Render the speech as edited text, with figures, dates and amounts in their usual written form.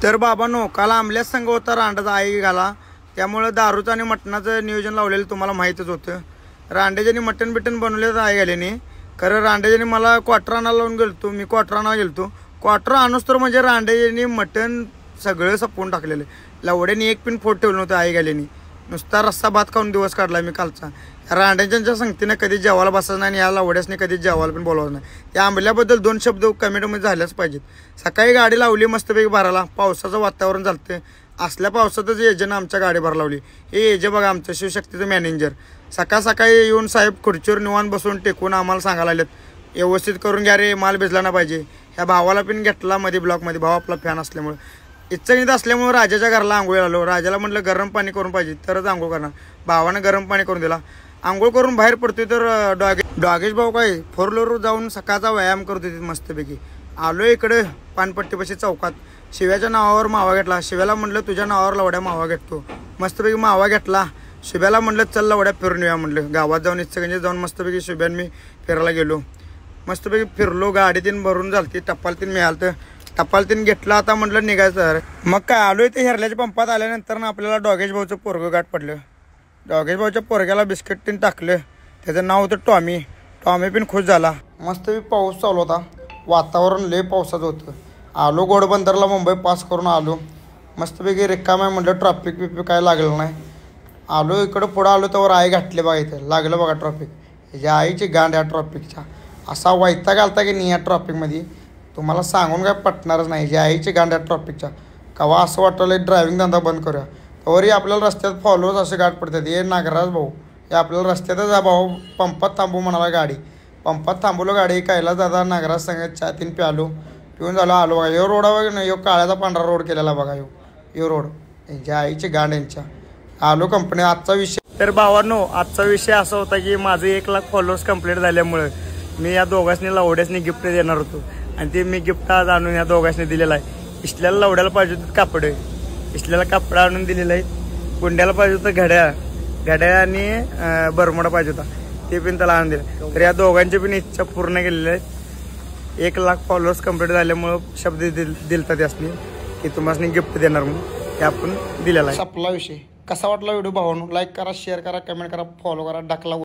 तर बाबांनो, काल आमल्याच संघ होता रांडाचा आई घाला, त्यामुळे दारूचं आणि मटणाचं नियोजन लावलेलं तुम्हाला माहीतच होतं. रांड्याच्यानी मटण बिटन बनवलेलं आई घाल्याने. खरं रांड्याच्यानी मला क्वार्टर आणायला लावून गेलतो, मी क्वार्टर आणायला गेलतो. क्वार्टर आणूस तर म्हणजे रांड्याच्यानी मटण सगळं सपवून टाकलेलं. लवड्याने एक पिन फोड ठेवलं नव्हतं आई घाल्याने. नुसता रस्सा भात खाऊन दिवस काढला मी कालचा. रांड्यांच्या संगतीनं कधीच जेवायला बसायचं नाही आणि या लवड्यासने कधीच जेवायला पण बोलावं नाही. त्या आंबल्याबद्दल 2 शब्द कमेंटमध्ये झाल्याच पाहिजेत. सकाळी गाडी लावली मस्तपैकी भरायला, पावसाचं वातावरण झालं. असल्या पावसातच एजनं आमच्या गाडी भर लावली. हे एजे बघा आमचं शिवशक्तीचं मॅनेजर. सकाळी येऊन साहेब खुर्चीवर निवांत बसून टेकून आम्हाला सांगायला लागलेत, व्यवस्थित करून घ्या रे, माल भिजला ना पाहिजे. ह्या भावाला पण घेतला मध्ये ब्लॉकमध्ये, भाव आपला फॅन असल्यामुळे. इच्छा असल्यामुळे राजाच्या घराला आंघोळ आलो. राजाला म्हटलं गरम पाणी करून पाहिजे तरच आंघोळ करणार. भावानं गरम पाणी करून दिला. आंघोळ करून बाहेर पडतोय तर डॉगेश भाऊ काय 4 व्हीलरवर जाऊन सकाळचा व्यायाम करत होते मस्तपैकी. आलो इकडे पानपट्टीपाशी चौकात. शिव्याच्या नावावर मावा घेतला. शिव्याला म्हटलं तुझ्या नावावर लवड्या मावा घेतो. मस्तपैकी मावा घेतला. शिव्याला म्हटलं चल लवड्या फिरून येऊया म्हटलं. गावात जाऊन इच्छा जाऊन मस्तपैकी शिव्यान मी फिरायला गेलो. मस्तपैकी फिरलो. गाडी तीन भरून झालती. टप्पाल तीन मिळालं तर टप्पाल तीन घेतला. आता म्हटलं निघायचं. मग काय आलोय ते हेरल्याच्या पंपात आल्यानंतर ना आपल्याला डॉगेश भाऊचं पोरगं गाठ पडलं. डॉगेश भाऊच्या पोरग्याला बिस्किट तीन टाकलं. त्याचं नाव होतं टॉमी. टॉमी पण खुश झाला. मस्तपैकी पाऊस चालू होता. वातावरण लय पावसाचं होतं. आलो घोडबंदरला, मुंबई पास करून आलो. मस्तपैकी रिकाम आहे म्हटलं, ट्रॉफिक बिफिक काय लागलं नाही. आलो इकडं पुढं आलो तर आई घातले बघा. इथं लागलं बघा ट्रॉफिक. ह्याच्या आईची गांड या ट्रॉफिकच्या. असा वैताग आलता की नाही या ट्रॉफिकमध्ये, तुम्हाला सांगून काय पटणारच नाही. ह्याच्या आईची गांड या ट्रॉफिकच्या. कवा असं वाटलं ड्रायव्हिंग धंदा बंद करूया. तोवरही आपल्याला रस्त्यात फॉलोअर्स असे गाठ पडतात. हे नागराज भाऊ, हे आपल्याला रस्त्यातच जा भाऊ, पंपात थांबू म्हणाला गाडी. पंपात थांबवलो गाडी. कैलास दादा नागराज संघ चहा तीन प्यालो. पिऊन झालो आलो बघा. यो रोड बघा ना, यो काळ्याचा पांढरा रोड केलेला बघा. यो रोड यांच्या आईची गांड यांच्या. आलो कंपनी. आजचा विषय तर भावांनो, आजचा विषय असा होता की माझे 1 लाख फॉलोअर्स कंप्लीट झाल्यामुळे मी या दोघांनी लवड्यासनी गिफ्ट देणार होतो. आणि ते मी गिफ्ट आज आणून या दोघांनी दिलेलं आहे. इशल्याला लवड्याला पाहिजे होतं कापड, इशल्याला कापड आणून दिलेलं आहे. गुंड्याला पाहिजे होतं घड्याळ आणि बरमोडा पाहिजे होता, ते पण त्याला आणून दिलं. तर या दोघांची पण इच्छा पूर्ण केलेली आहे. 1 लाख फॉलोअर्स कंप्लीट झाल्यामुळं शब्द दिलता त्यासनी की तुम्हाला गिफ्ट देणार म्हणून, ते आपण दिलेला आहे. आपला विषय कसा वाटला व्हिडिओ भावांनो? लाईक करा, शेअर करा, कमेंट करा, फॉलो करा, टाकला.